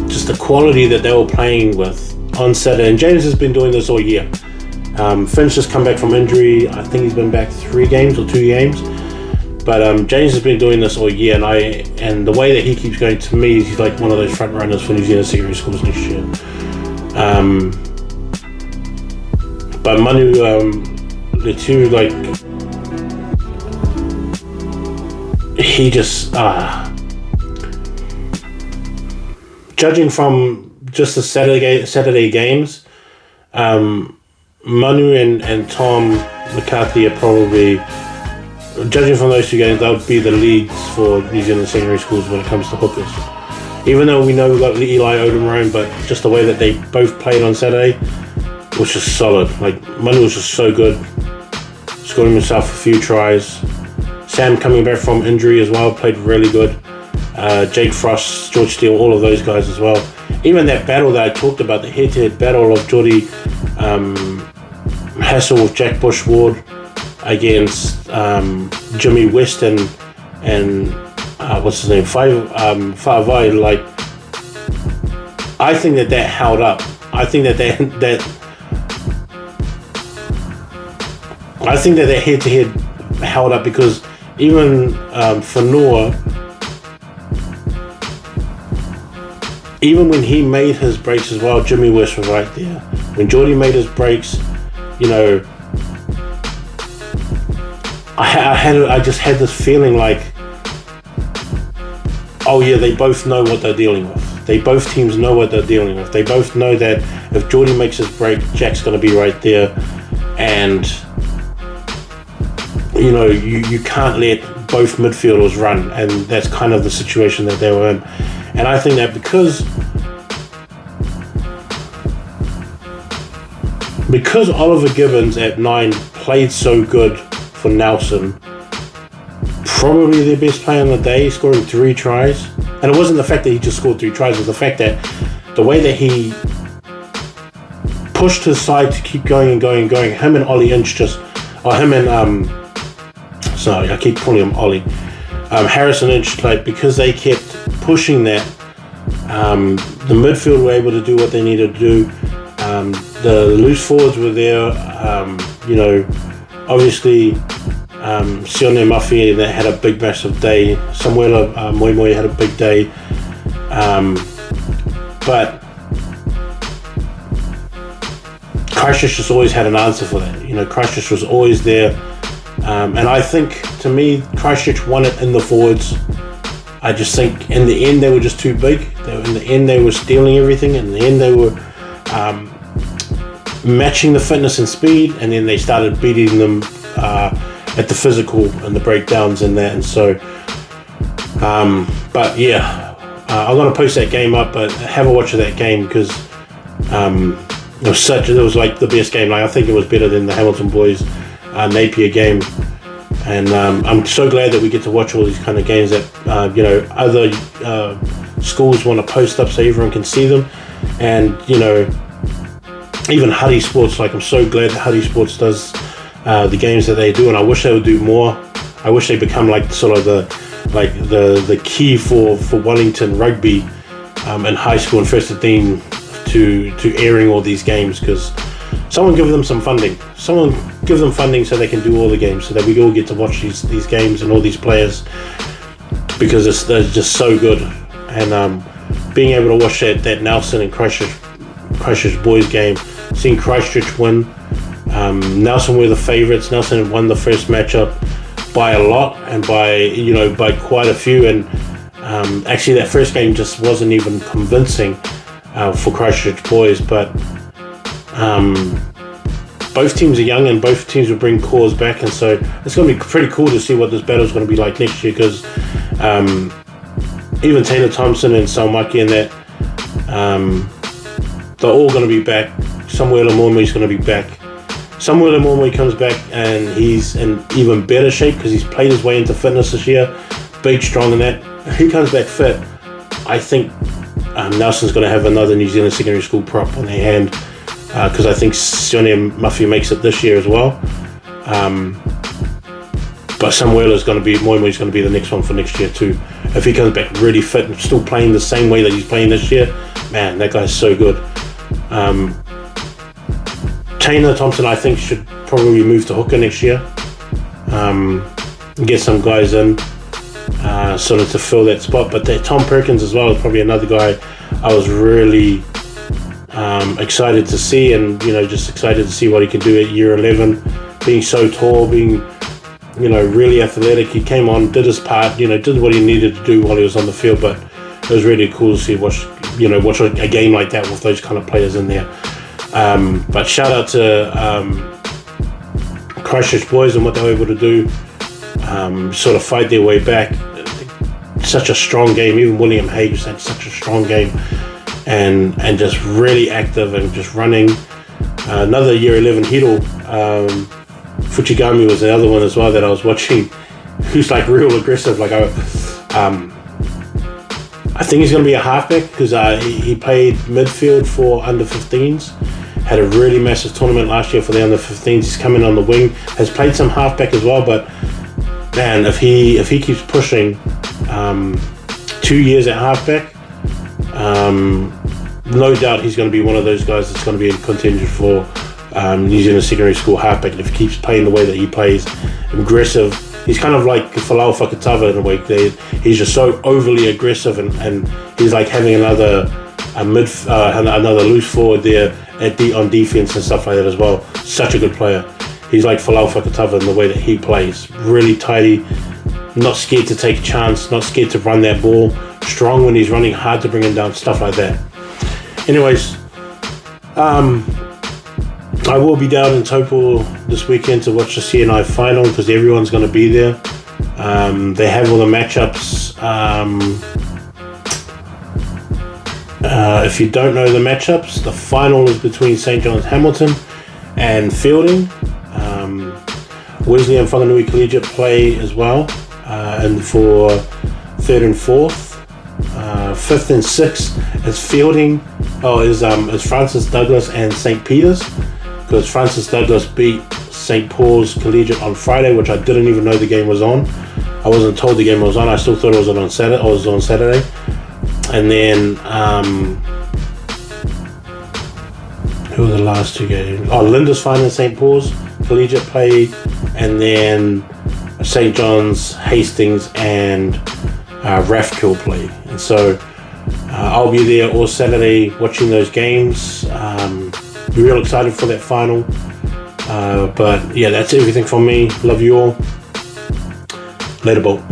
just the quality that they were playing with on Saturday. And James has been doing this all year. Finn's just come back from injury. I think he's been back 3 games or 2 games. But James has been doing this all year, and the way that he keeps going, to me, he's like one of those front runners for New Zealand secondary schools next year. But Manu, the two, he just judging from just the Saturday games, Manu and Tom McCarthy are probably, judging from those two games, that would be the leads for New Zealand secondary schools when it comes to hookers. Even though we know we've got Eli Odomrone, but just the way that they both played on Saturday was just solid. Like, Manu was just so good. Scored himself a few tries. Sam coming back from injury as well, played really good. Jake Frost, George Steele, all of those guys as well. Even that battle that I talked about, the head-to-head battle of Geordie Hassel with Jack Bush Ward against Jimmy West and what's his name, Fa'avai, like, I think that held up. I think that head-to-head held up because even Whanua, even when he made his breaks as well, Jimmy West was right there. When Geordie made his breaks, you know, I just had this feeling like, oh yeah, they both know what they're dealing with. Both teams know what they're dealing with. They both know that if Geordie makes his break, Jack's going to be right there. And, you know, you can't let both midfielders run. And that's kind of the situation that they were in. And I think that because Oliver Gibbons at 9 played so good for Nelson, probably their best player on the day, scoring 3 tries. And it wasn't the fact that he just scored 3 tries, it was the fact that the way that he pushed his side to keep going and going and going. Him and Ollie Inch sorry, I keep calling him Ollie. Harrison Inch, like, because they kept pushing that, the midfield were able to do what they needed to do. The loose forwards were there. You know, obviously, Sione Mafi that had a big massive day. Samuela Moimoi had a big day. But Christchurch just always had an answer for that. You know, Christchurch was always there. And I think, to me, Christchurch won it in the forwards. I just think in the end they were just too big. In the end they were stealing everything. In the end they were matching the fitness and speed, and then they started beating them at the physical and the breakdowns and that. And so, but yeah, I'm gonna post that game up. But have a watch of that game because it was like the best game. Like, I think it was better than the Hamilton boys Napier game. And I'm so glad that we get to watch all these kind of games that you know, other schools want to post up so everyone can see them. And, you know, even Huddy Sports, like, I'm so glad that Huddy Sports does the games that they do, and I wish they would do more. I wish they become like sort of the key for Wellington rugby in high school and first 15 to airing all these games, because someone give them some funding. Someone give them funding so they can do all the games, so that we all get to watch these games and all these players, because they're just so good. And being able to watch that Nelson and Christchurch boys game, seeing Christchurch win. Nelson were the favourites. Nelson had won the first matchup by a lot and by quite a few. And actually that first game just wasn't even convincing for Christchurch boys. But both teams are young and both teams will bring cores back. And so it's going to be pretty cool to see what this battle is going to be like next year, because even Taylor Thompson and Salmaki and that, they're all going to be back. Samuel Moimoi is going to be back. Samuel Moimoi comes back and he's in even better shape because he's played his way into fitness this year. Big, strong, and that. If he comes back fit, I think Nelson's going to have another New Zealand secondary school prop on their hand, because I think Sione Mafi makes it this year as well. But Samuel is going to be, Moimoi is going to be the next one for next year too. If he comes back really fit and still playing the same way that he's playing this year, man, that guy's so good. Taylor Thompson, I think, should probably move to hooker next year. Get some guys in sort of to fill that spot. But Tom Perkins as well is probably another guy I was really excited to see, and, you know, just excited to see what he can do at year 11, being so tall, being really athletic. He came on, did his part, did what he needed to do while he was on the field. But it was really cool to see watch a game like that with those kind of players in there. But shout out to Christchurch boys and what they were able to do, sort of fight their way back. Such a strong game. Even William Hayes had such a strong game, and just really active and just running. Another year 11 Hiro, Fuchigami was the other one as well that I was watching, who's like real aggressive. Like I think he's going to be a halfback because he played midfield for under 15s. Had a really massive tournament last year for the under 15s. He's coming on the wing. Has played some halfback as well, but man, if he keeps pushing, 2 years at halfback, no doubt he's going to be one of those guys that's going to be in contention for New Zealand secondary school halfback. And if he keeps playing the way that he plays, aggressive, he's kind of like Falau Fakatava in a way. He's just so overly aggressive, and he's like having another loose forward there on defense and stuff like that as well. Such a good player. He's like Falau Fakatava in the way that he plays. Really tidy, not scared to take a chance, not scared to run that ball, strong when he's running, hard to bring him down, stuff like that. Anyways, I will be down in Taupo this weekend to watch the CNI final because everyone's going to be there. They have all the matchups. If you don't know the matchups, the final is between St. John's Hamilton and Fielding. Wesley and Whanganui Collegiate play as well, and for 3rd and 4th. 5th and 6th is Fielding. Is Francis Douglas and St. Peter's, because Francis Douglas beat St. Paul's Collegiate on Friday, which I didn't even know the game was on. I wasn't told the game was on. I still thought it was on Saturday. It was on Saturday. And then who were the last two games? Lindisfarne and St. Paul's Collegiate played, and then St. John's, Hastings, and Rathkill played. And so I'll be there all Saturday watching those games. Be real excited for that final. But yeah, that's everything from me. Love you all. Later, Bolt.